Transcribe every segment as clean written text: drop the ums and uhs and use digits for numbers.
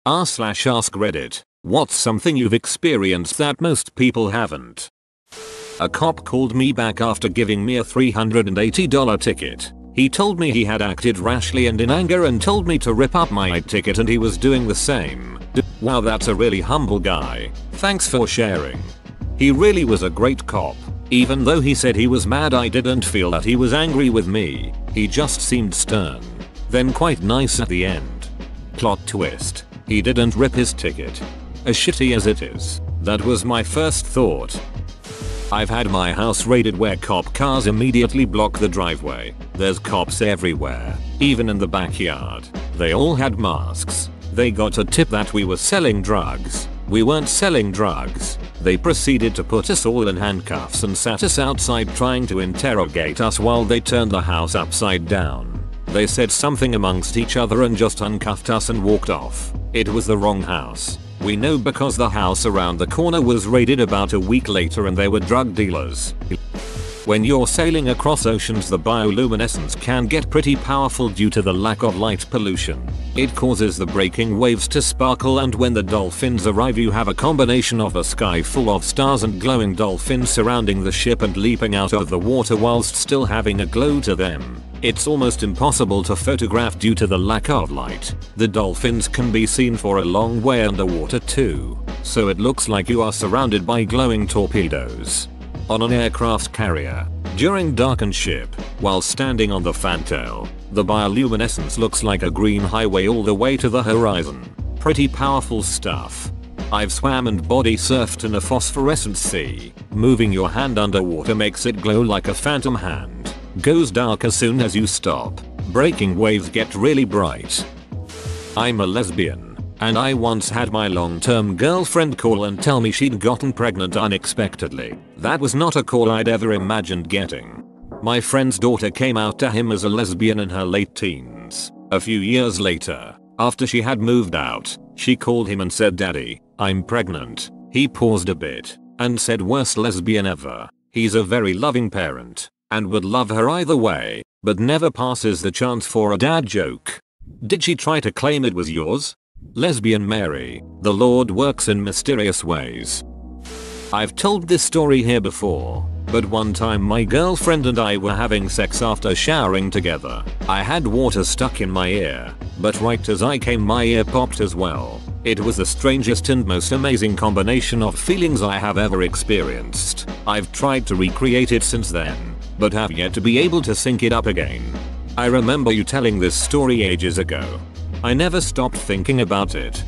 r/ask Reddit. What's something you've experienced that most people haven't? A cop called me back after giving me a $380 ticket. He told me he had acted rashly and in anger and told me to rip up my ticket, and he was doing the same. Wow, that's a really humble guy. Thanks for sharing. He really was a great cop. Even though he said he was mad, I didn't feel that he was angry with me. He just seemed stern. Then quite nice at the end. Plot twist. He didn't rip his ticket. As shitty as it is, that was my first thought. I've had my house raided where cop cars immediately block the driveway. There's cops everywhere, even in the backyard. They all had masks. They got a tip that we were selling drugs. We weren't selling drugs. They proceeded to put us all in handcuffs and sat us outside trying to interrogate us while they turned the house upside down. They said something amongst each other and just uncuffed us and walked off. It was the wrong house. We know because the house around the corner was raided about a week later and they were drug dealers. When you're sailing across oceans, the bioluminescence can get pretty powerful due to the lack of light pollution. It causes the breaking waves to sparkle, and when the dolphins arrive you have a combination of a sky full of stars and glowing dolphins surrounding the ship and leaping out of the water whilst still having a glow to them. It's almost impossible to photograph due to the lack of light. The dolphins can be seen for a long way underwater too, so it looks like you are surrounded by glowing torpedoes. On an aircraft carrier, during darkened ship, while standing on the fantail, the bioluminescence looks like a green highway all the way to the horizon. Pretty powerful stuff. I've swam and body surfed in a phosphorescent sea. Moving your hand underwater makes it glow like a phantom hand. Goes dark as soon as you stop. Breaking waves get really bright. I'm a lesbian, and I once had my long-term girlfriend call and tell me she'd gotten pregnant unexpectedly. That was not a call I'd ever imagined getting. My friend's daughter came out to him as a lesbian in her late teens. A few years later, after she had moved out, she called him and said, "Daddy, I'm pregnant." He paused a bit and said, "Worst lesbian ever." He's a very loving parent and would love her either way, but never passes the chance for a dad joke. Did she try to claim it was yours? Lesbian Mary, the Lord works in mysterious ways. I've told this story here before, but one time my girlfriend and I were having sex after showering together. I had water stuck in my ear, but right as I came my ear popped as well. It was the strangest and most amazing combination of feelings I have ever experienced. I've tried to recreate it since then, but have yet to be able to sync it up again. I remember you telling this story ages ago. I never stopped thinking about it.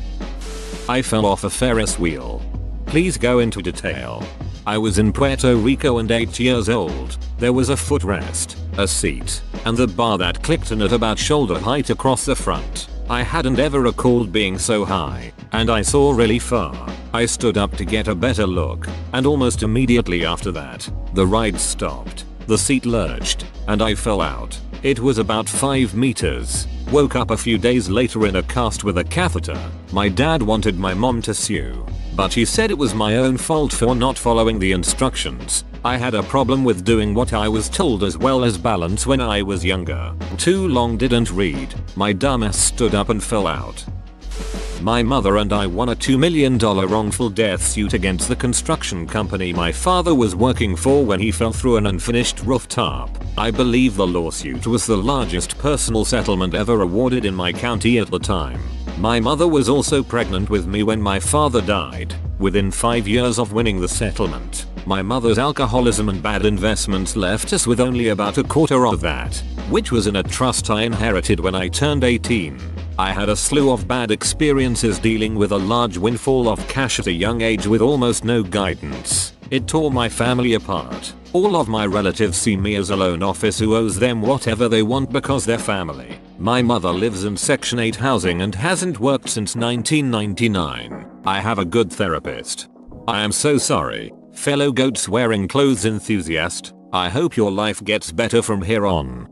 I fell off a Ferris wheel. Please go into detail. I was in Puerto Rico and 8 years old. There was a footrest, a seat, and the bar that clicked in at about shoulder height across the front. I hadn't ever recalled being so high, and I saw really far. I stood up to get a better look, and almost immediately after that, the ride stopped. The seat lurched, and I fell out. It was about 5 meters. Woke up a few days later in a cast with a catheter. My dad wanted my mom to sue, but he said it was my own fault for not following the instructions. I had a problem with doing what I was told as well as balance when I was younger. Too long didn't read. My dumbass stood up and fell out. My mother and I won a $2 million wrongful death suit against the construction company my father was working for when he fell through an unfinished rooftop. I believe the lawsuit was the largest personal settlement ever awarded in my county at the time. My mother was also pregnant with me when my father died. Within 5 years of winning the settlement, my mother's alcoholism and bad investments left us with only about a quarter of that, which was in a trust I inherited when I turned 18. I had a slew of bad experiences dealing with a large windfall of cash at a young age with almost no guidance. It tore my family apart. All of my relatives see me as a loan officer who owes them whatever they want because they're family. My mother lives in Section 8 housing and hasn't worked since 1999. I have a good therapist. I am so sorry, fellow goats wearing clothes enthusiast. I hope your life gets better from here on.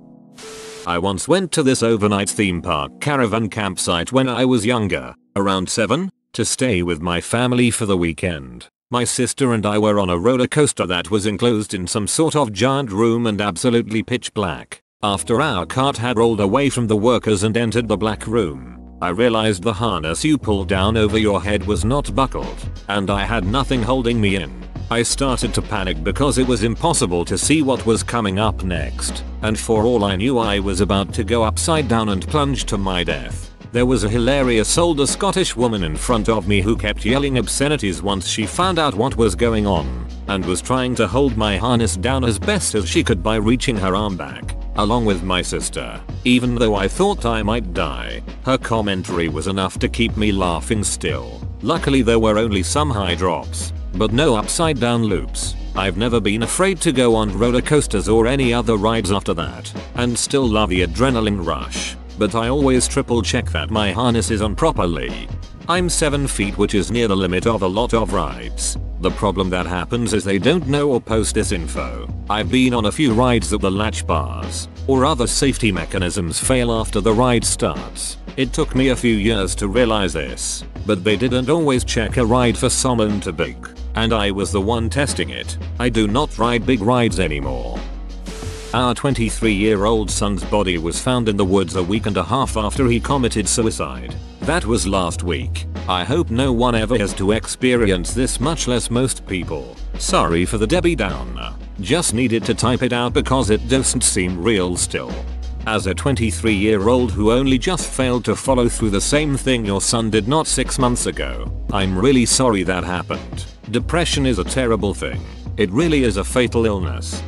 I once went to this overnight theme park caravan campsite when I was younger, around 7, to stay with my family for the weekend. My sister and I were on a roller coaster that was enclosed in some sort of giant room and absolutely pitch black. After our cart had rolled away from the workers and entered the black room, I realized the harness you pulled down over your head was not buckled, and I had nothing holding me in. I started to panic because it was impossible to see what was coming up next, and for all I knew I was about to go upside down and plunge to my death. There was a hilarious older Scottish woman in front of me who kept yelling obscenities once she found out what was going on, and was trying to hold my harness down as best as she could by reaching her arm back, along with my sister. Even though I thought I might die, her commentary was enough to keep me laughing still. Luckily there were only some high drops, but no upside down loops. I've never been afraid to go on roller coasters or any other rides after that, and still love the adrenaline rush. But I always triple check that my harness is on properly. I'm 7 feet, which is near the limit of a lot of rides. The problem that happens is they don't know or post this info. I've been on a few rides that the latch bars or other safety mechanisms fail after the ride starts. It took me a few years to realize this, but they didn't always check a ride for someone to big, and I was the one testing it. I do not ride big rides anymore. Our 23-year-old son's body was found in the woods a week and a half after he committed suicide. That was last week. I hope no one ever has to experience this, much less most people. Sorry for the Debbie Downer. Just needed to type it out because it doesn't seem real still. As a 23-year-old who only just failed to follow through the same thing your son did not 6 months ago, I'm really sorry that happened. Depression is a terrible thing. It really is a fatal illness.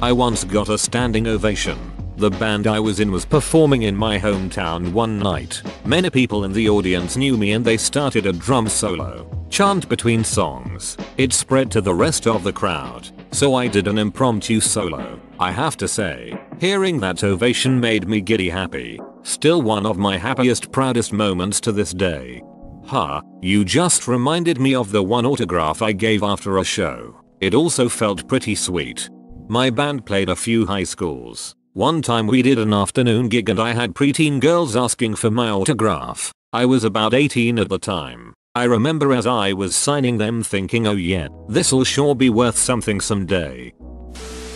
I once got a standing ovation. The band I was in was performing in my hometown one night. Many people in the audience knew me and they started a drum solo chant between songs. It spread to the rest of the crowd, so I did an impromptu solo. I have to say, hearing that ovation made me giddy happy. Still one of my happiest, proudest moments to this day. You just reminded me of the one autograph I gave after a show. It also felt pretty sweet. My band played a few high schools. One time we did an afternoon gig and I had preteen girls asking for my autograph. I was about 18 at the time. I remember as I was signing them thinking, oh yeah, this'll sure be worth something someday.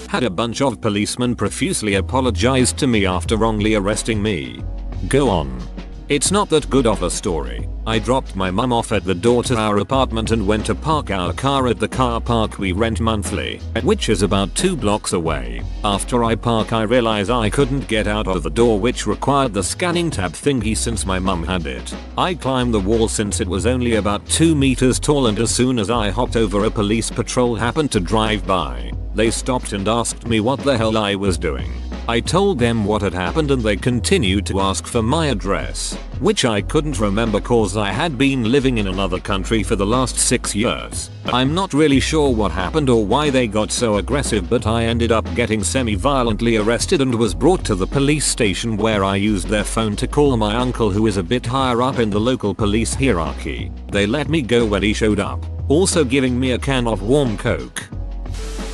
Had a bunch of policemen profusely apologize to me after wrongly arresting me. Go on. It's not that good of a story. I dropped my mum off at the door to our apartment and went to park our car at the car park we rent monthly, which is about 2 blocks away. After I park I realize I couldn't get out of the door, which required the scanning tab thingy since my mum had it. I climbed the wall since it was only about 2 meters tall, and as soon as I hopped over, a police patrol happened to drive by. They stopped and asked me what the hell I was doing. I told them what had happened and they continued to ask for my address, which I couldn't remember cause I had been living in another country for the last 6 years. I'm not really sure what happened or why they got so aggressive, but I ended up getting semi-violently arrested and was brought to the police station, where I used their phone to call my uncle, who is a bit higher up in the local police hierarchy. They let me go when he showed up, also giving me a can of warm Coke.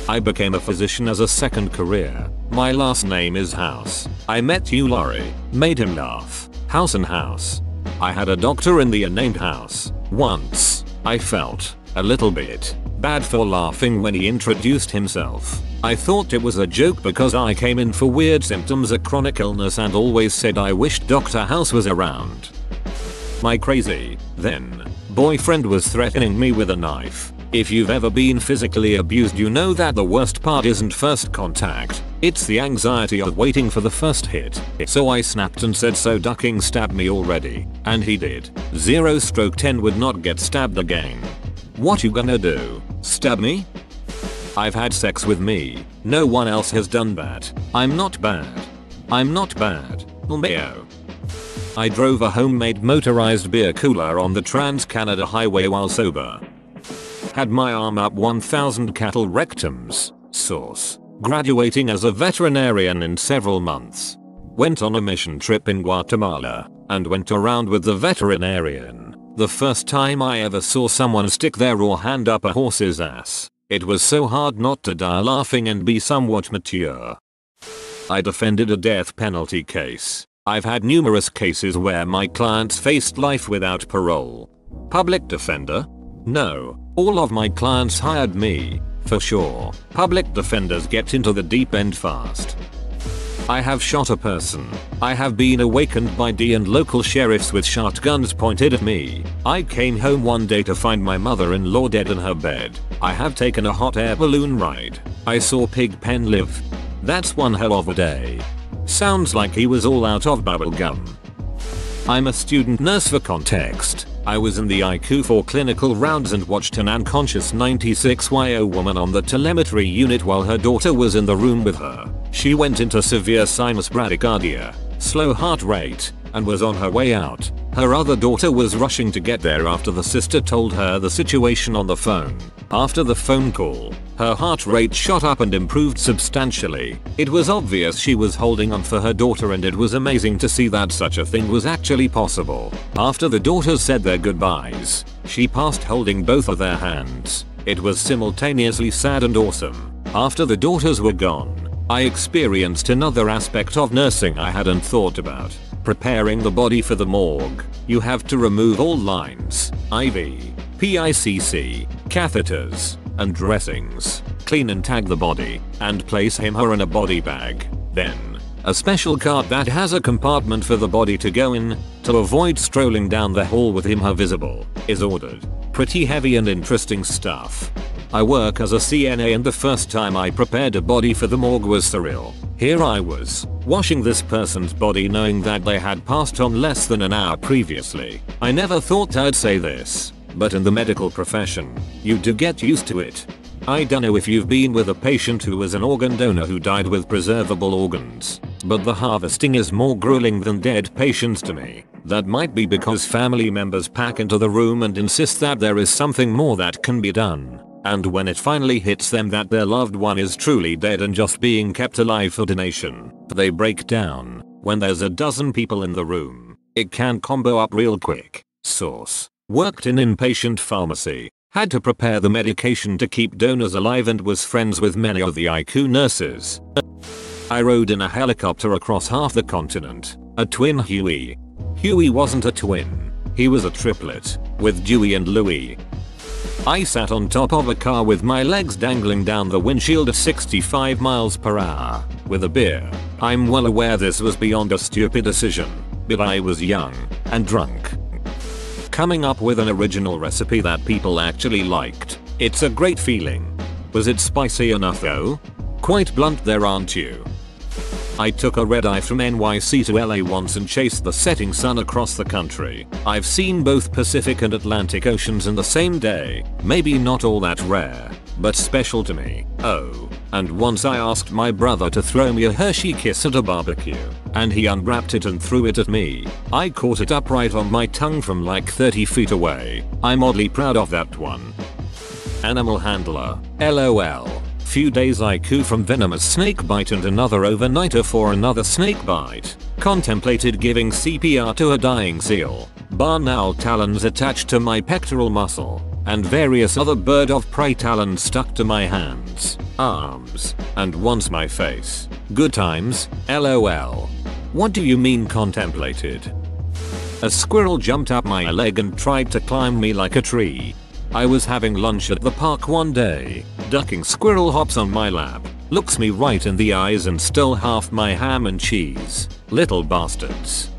I became a physician as a second career. My last name is House. I met Hugh Laurie, made him laugh. House and House. I had a doctor in the unnamed house. Once, I felt a little bit bad for laughing when he introduced himself. I thought it was a joke because I came in for weird symptoms, a chronic illness, and always said I wished Dr. House was around. My crazy, then, boyfriend was threatening me with a knife. If you've ever been physically abused, you know that the worst part isn't first contact. It's the anxiety of waiting for the first hit. So I snapped and said, so ducking, stab me already. And he did. 0/10 would not get stabbed again. What you gonna do? Stab me? I've had sex with me. No one else has done that. I'm not bad. I'm not bad. Lmao. I drove a homemade motorized beer cooler on the Trans-Canada Highway while sober. Had my arm up 1,000 cattle rectums. Source. Graduating as a veterinarian in several months. Went on a mission trip in Guatemala and went around with the veterinarian. The first time I ever saw someone stick their raw hand up a horse's ass. It was so hard not to die laughing and be somewhat mature. I defended a death penalty case. I've had numerous cases where my clients faced life without parole. Public defender? No, all of my clients hired me, for sure. Public defenders get into the deep end fast. I have shot a person. I have been awakened by D and local sheriffs with shotguns pointed at me. I came home one day to find my mother-in-law dead in her bed. I have taken a hot air balloon ride. I saw Pigpen live. That's one hell of a day. Sounds like he was all out of bubblegum. I'm a student nurse for context. I was in the ICU for clinical rounds and watched an unconscious 96-year-old woman on the telemetry unit while her daughter was in the room with her. She went into severe sinus bradycardia, slow heart rate, and was on her way out. Her other daughter was rushing to get there after the sister told her the situation on the phone. After the phone call, her heart rate shot up and improved substantially. It was obvious she was holding on for her daughter, and it was amazing to see that such a thing was actually possible. After the daughters said their goodbyes, she passed holding both of their hands. It was simultaneously sad and awesome. After the daughters were gone, I experienced another aspect of nursing I hadn't thought about. Preparing the body for the morgue. You have to remove all lines, IV, PICC, catheters, and dressings. Clean and tag the body, and place him/her in a body bag. Then, a special cart that has a compartment for the body to go in, to avoid strolling down the hall with him/her visible, is ordered. Pretty heavy and interesting stuff. I work as a CNA, and the first time I prepared a body for the morgue was surreal. Here I was, washing this person's body knowing that they had passed on less than an hour previously. I never thought I'd say this, but in the medical profession, you do get used to it. I don't know if you've been with a patient who was an organ donor who died with preservable organs, but the harvesting is more grueling than dead patients to me. That might be because family members pack into the room and insist that there is something more that can be done. And when it finally hits them that their loved one is truly dead and just being kept alive for donation, they break down. When there's a dozen people in the room, it can combo up real quick. Source: worked in inpatient pharmacy, had to prepare the medication to keep donors alive, and was friends with many of the ICU nurses. I rode in a helicopter across half the continent, a twin Huey. Huey wasn't a twin, he was a triplet, with Dewey and Louie. I sat on top of a car with my legs dangling down the windshield at 65 miles per hour, with a beer. I'm well aware this was beyond a stupid decision, but I was young and drunk. Coming up with an original recipe that people actually liked, it's a great feeling. Was it spicy enough though? Quite blunt there, aren't you? I took a red-eye from NYC to LA once and chased the setting sun across the country. I've seen both Pacific and Atlantic Oceans in the same day. Maybe not all that rare, but special to me. Oh, and once I asked my brother to throw me a Hershey Kiss at a barbecue, and he unwrapped it and threw it at me. I caught it upright on my tongue from like 30 feet away. I'm oddly proud of that one. Animal handler, LOL. Few days ICU from venomous snake bite and another overnighter for another snake bite. Contemplated giving CPR to a dying seal. Barn owl talons attached to my pectoral muscle, and various other bird of prey talons stuck to my hands, arms, and once my face. Good times, LOL. What do you mean contemplated? A squirrel jumped up my leg and tried to climb me like a tree. I was having lunch at the park one day. Ducking squirrel hops on my lap, looks me right in the eyes and stole half my ham and cheese. Little bastards.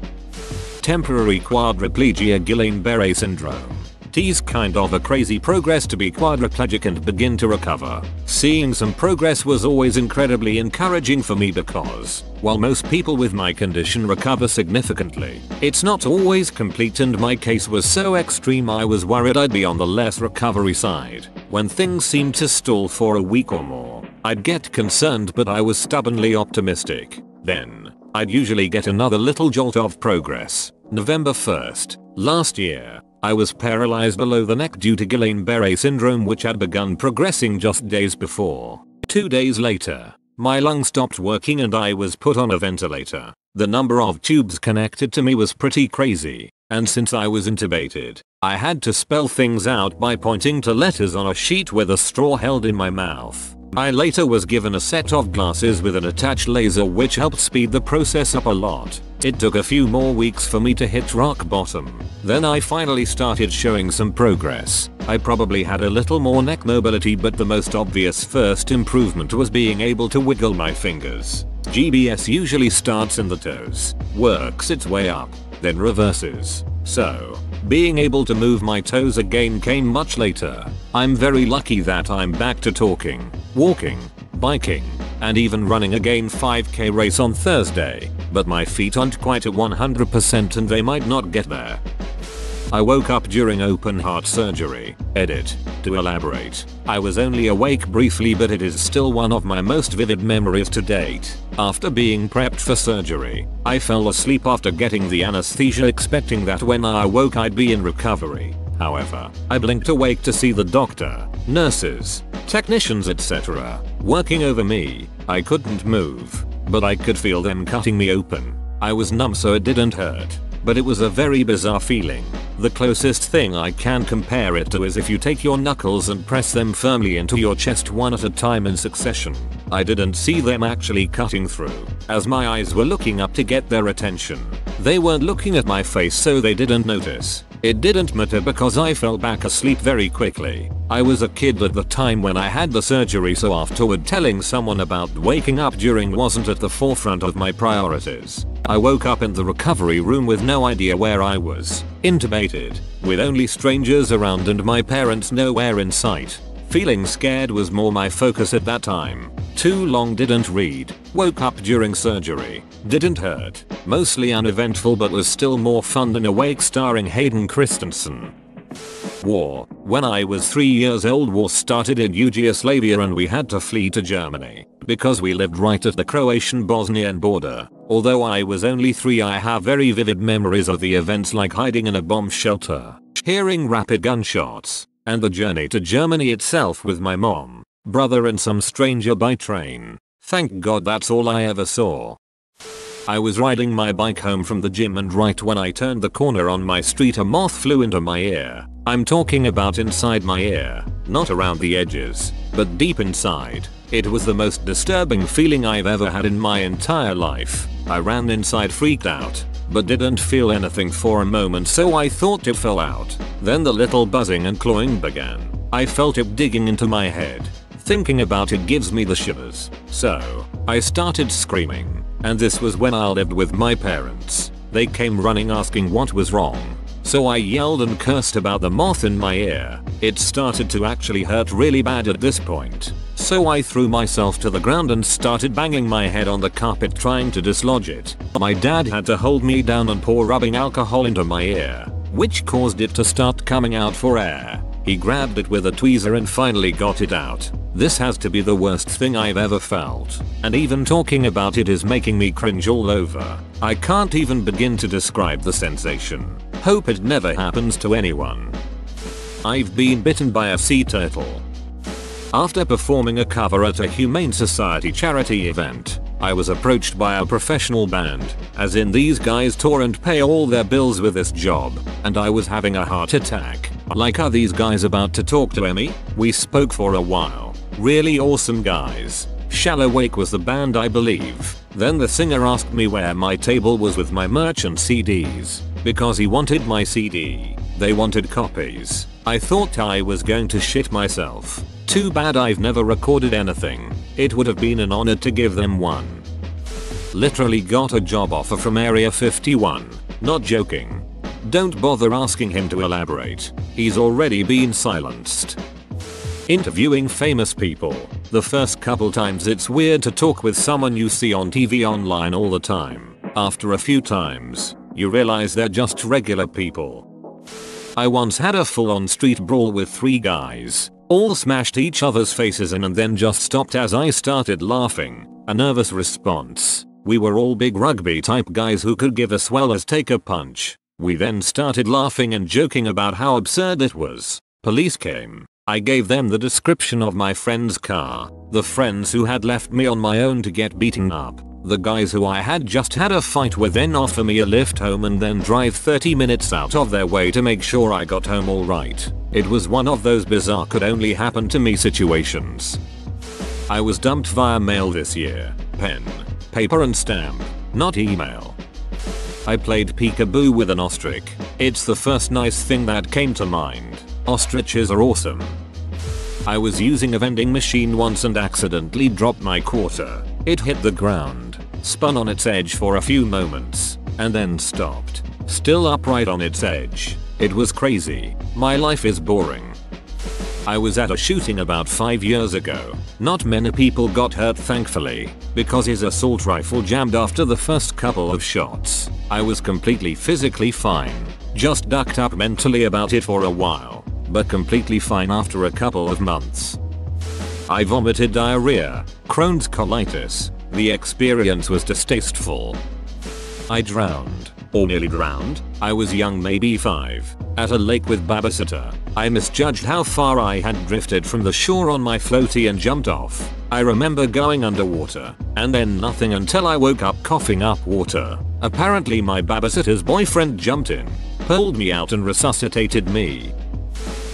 Temporary quadriplegia, Guillain-Barré syndrome. T's kind of a crazy progress to be quadriplegic and begin to recover. Seeing some progress was always incredibly encouraging for me because, while most people with my condition recover significantly, it's not always complete, and my case was so extreme I was worried I'd be on the less recovery side. When things seemed to stall for a week or more, I'd get concerned, but I was stubbornly optimistic. Then, I'd usually get another little jolt of progress. November 1st, last year, I was paralyzed below the neck due to Guillain-Barré syndrome, which had begun progressing just days before. 2 days later, my lung stopped working and I was put on a ventilator. The number of tubes connected to me was pretty crazy, and since I was intubated, I had to spell things out by pointing to letters on a sheet with a straw held in my mouth. I later was given a set of glasses with an attached laser which helped speed the process up a lot. It took a few more weeks for me to hit rock bottom. Then I finally started showing some progress. I probably had a little more neck mobility, but the most obvious first improvement was being able to wiggle my fingers. GBS usually starts in the toes, works its way up, then reverses. So, being able to move my toes again came much later. I'm very lucky that I'm back to talking, walking, biking, and even running a game 5k race on Thursday, but my feet aren't quite at 100% and they might not get there. I woke up during open heart surgery. Edit. To elaborate, I was only awake briefly, but it is still one of my most vivid memories to date. After being prepped for surgery, I fell asleep after getting the anesthesia, expecting that when I awoke I'd be in recovery. However, I blinked awake to see the doctor, nurses, technicians etc. working over me. I couldn't move, but I could feel them cutting me open. I was numb so it didn't hurt, but it was a very bizarre feeling. The closest thing I can compare it to is if you take your knuckles and press them firmly into your chest one at a time in succession. I didn't see them actually cutting through, as my eyes were looking up to get their attention. They weren't looking at my face, so they didn't notice. It didn't matter because I fell back asleep very quickly. I was a kid at the time when I had the surgery, so afterward telling someone about waking up during wasn't at the forefront of my priorities. I woke up in the recovery room with no idea where I was, intubated, with only strangers around and my parents nowhere in sight. Feeling scared was more my focus at that time. Too long, didn't read, woke up during surgery, didn't hurt, mostly uneventful but was still more fun than Awake starring Hayden Christensen. War. When I was 3 years old, war started in Yugoslavia and we had to flee to Germany because we lived right at the Croatian-Bosnian border. Although I was only 3, I have very vivid memories of the events, like hiding in a bomb shelter, hearing rapid gunshots, and the journey to Germany itself with my mom, brother and some stranger by train. Thank God that's all I ever saw. I was riding my bike home from the gym and right when I turned the corner on my street a moth flew into my ear. I'm talking about inside my ear, not around the edges, but deep inside. It was the most disturbing feeling I've ever had in my entire life. I ran inside freaked out, but didn't feel anything for a moment, so I thought it fell out. Then the little buzzing and clawing began. I felt it digging into my head. Thinking about it gives me the shivers. So, I started screaming. And this was when I lived with my parents. They came running asking what was wrong. So I yelled and cursed about the moth in my ear. It started to actually hurt really bad at this point. So I threw myself to the ground and started banging my head on the carpet trying to dislodge it. My dad had to hold me down and pour rubbing alcohol into my ear, which caused it to start coming out for air. He grabbed it with a tweezer and finally got it out. This has to be the worst thing I've ever felt, and even talking about it is making me cringe all over. I can't even begin to describe the sensation. Hope it never happens to anyone. I've been bitten by a sea turtle. After performing a cover at a Humane Society charity event, I was approached by a professional band, as in these guys tour and pay all their bills with this job, and I was having a heart attack. Like, are these guys about to talk to me? We spoke for a while. Really awesome guys. Shallow Wake was the band, I believe. Then the singer asked me where my table was with my merch and CDs, because he wanted my CD. They wanted copies. I thought I was going to shit myself. Too bad I've never recorded anything. It would have been an honor to give them one. Literally got a job offer from Area 51. Not joking. Don't bother asking him to elaborate. He's already been silenced. Interviewing famous people. The first couple times it's weird to talk with someone you see on TV online all the time. After a few times, you realize they're just regular people. I once had a full-on street brawl with 3 guys. All smashed each other's faces in and then just stopped as I started laughing. A nervous response. We were all big rugby type guys who could give as well as take a punch. We then started laughing and joking about how absurd it was. Police came. I gave them the description of my friend's car. The friends who had left me on my own to get beaten up. The guys who I had just had a fight with then offer me a lift home and then drive 30 minutes out of their way to make sure I got home alright. It was one of those bizarre could only happen to me situations. I was dumped via mail this year. Pen, paper and stamp, not email. I played peekaboo with an ostrich. It's the first nice thing that came to mind. Ostriches are awesome. I was using a vending machine once and accidentally dropped my quarter. It hit the ground. spun on its edge for a few moments, and then stopped, still upright on its edge. It was crazy. My life is boring. I was at a shooting about 5 years ago. Not many people got hurt thankfully, because his assault rifle jammed after the first couple of shots. I was completely physically fine, just ducked up mentally about it for a while, but completely fine after a couple of months. I vomited diarrhea, Crohn's colitis. The experience was distasteful. I drowned, or nearly drowned. I was young, maybe 5, at a lake with babysitter. I misjudged how far I had drifted from the shore on my floaty and jumped off. I remember going underwater, and then nothing until I woke up coughing up water. Apparently my babysitter's boyfriend jumped in, pulled me out and resuscitated me.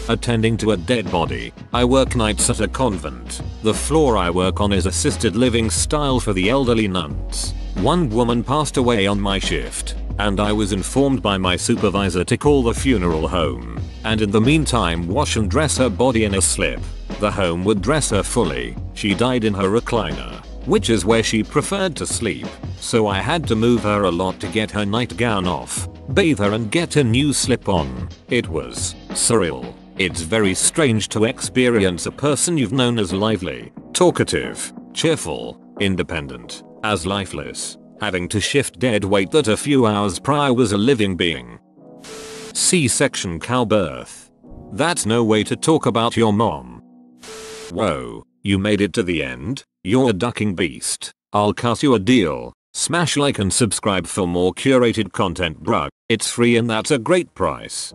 Attending to a dead body. I work nights at a convent. The floor I work on is assisted living style for the elderly nuns. One woman passed away on my shift, and I was informed by my supervisor to call the funeral home, and in the meantime wash and dress her body in a slip. The home would dress her fully. She died in her recliner, which is where she preferred to sleep, so I had to move her a lot to get her nightgown off, bathe her and get a new slip on. It was surreal. It's very strange to experience a person you've known as lively, talkative, cheerful, independent, as lifeless, having to shift dead weight that a few hours prior was a living being. C-section cow birth. That's no way to talk about your mom. Whoa, you made it to the end? You're a ducking beast. I'll cut you a deal. Smash like and subscribe for more curated content, bruh. It's free and that's a great price.